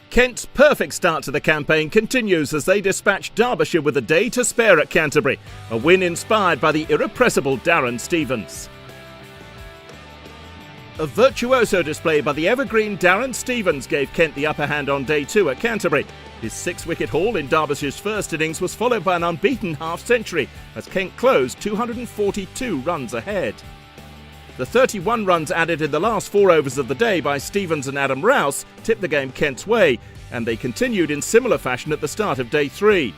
Kent's perfect start to the campaign continues as they dispatch Derbyshire with a day to spare at Canterbury, a win inspired by the irrepressible Darren Stevens. A virtuoso display by the evergreen Darren Stevens gave Kent the upper hand on day 2 at Canterbury. His 6-wicket haul in Derbyshire's first innings was followed by an unbeaten half-century as Kent closed 242 runs ahead. The 31 runs added in the last 4 overs of the day by Stevens and Adam Rouse tipped the game Kent's way, and they continued in similar fashion at the start of day 3.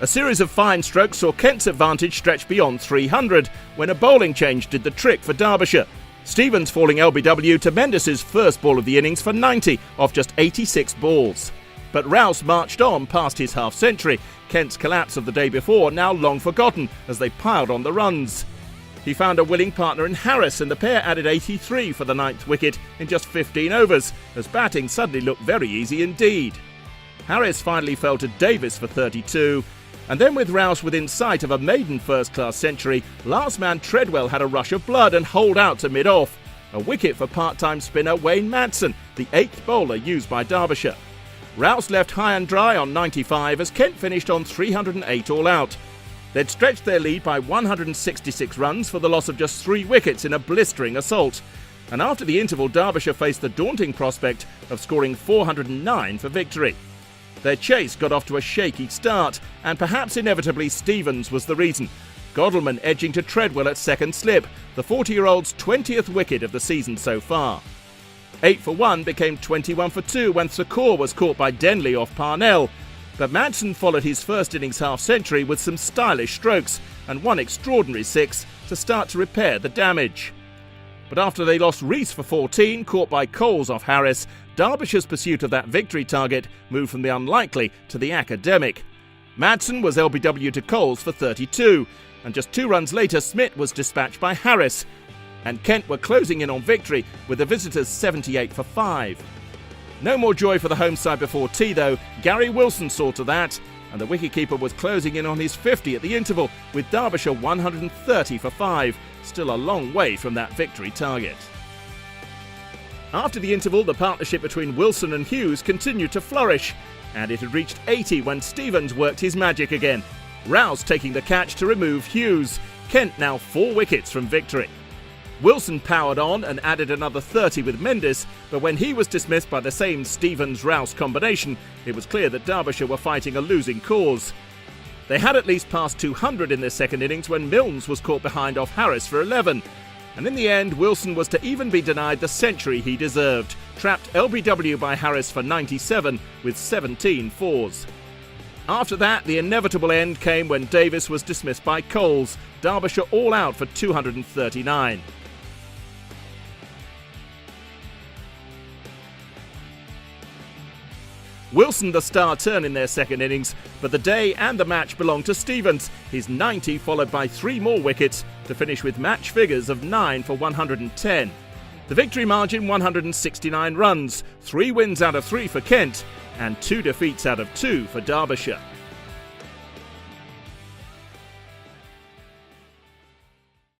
A series of fine strokes saw Kent's advantage stretch beyond 300 when a bowling change did the trick for Derbyshire. Stevens falling LBW to Mendis's first ball of the innings for 90 off just 86 balls. But Rouse marched on past his half-century, Kent's collapse of the day before now long forgotten as they piled on the runs. He found a willing partner in Harris, and the pair added 83 for the 9th wicket in just 15 overs, as batting suddenly looked very easy indeed. Harris finally fell to Davis for 32, and then with Rouse within sight of a maiden first-class century, last man Treadwell had a rush of blood and holed out to mid-off. A wicket for part-time spinner Wayne Madsen, the 8th bowler used by Derbyshire. Rouse left high and dry on 95 as Kent finished on 308 all out. They'd stretched their lead by 166 runs for the loss of just 3 wickets in a blistering assault. And after the interval, Derbyshire faced the daunting prospect of scoring 409 for victory. Their chase got off to a shaky start, and perhaps inevitably Stevens was the reason. Godalming edging to Treadwell at second slip, the 40-year-old's 20th wicket of the season so far. 8 for 1 became 21 for 2 when Secor was caught by Denley off Parnell. But Madsen followed his first innings half-century with some stylish strokes and one extraordinary 6 to start to repair the damage. But after they lost Rees for 14, caught by Coles off Harris, Derbyshire's pursuit of that victory target moved from the unlikely to the academic. Madsen was LBW to Coles for 32, and just 2 runs later Smith was dispatched by Harris. And Kent were closing in on victory with the visitors 78 for 5. No more joy for the home side before tea though. Gary Wilson saw to that, and the wicketkeeper was closing in on his 50 at the interval with Derbyshire 130 for 5, still a long way from that victory target. After the interval, the partnership between Wilson and Hughes continued to flourish, and it had reached 80 when Stevens worked his magic again. Rouse taking the catch to remove Hughes. Kent now 4 wickets from victory. Wilson powered on and added another 30 with Mendis, but when he was dismissed by the same Stevens-Rouse combination, it was clear that Derbyshire were fighting a losing cause. They had at least passed 200 in their second innings when Milnes was caught behind off Harris for 11. And in the end, Wilson was to even be denied the century he deserved, trapped LBW by Harris for 97 with 17 fours. After that, the inevitable end came when Davis was dismissed by Coles, Derbyshire all out for 239. Wilson the star turn in their second innings, but the day and the match belonged to Stevens, his 90 followed by 3 more wickets to finish with match figures of 9 for 110. The victory margin 169 runs, 3 wins out of 3 for Kent, and 2 defeats out of 2 for Derbyshire.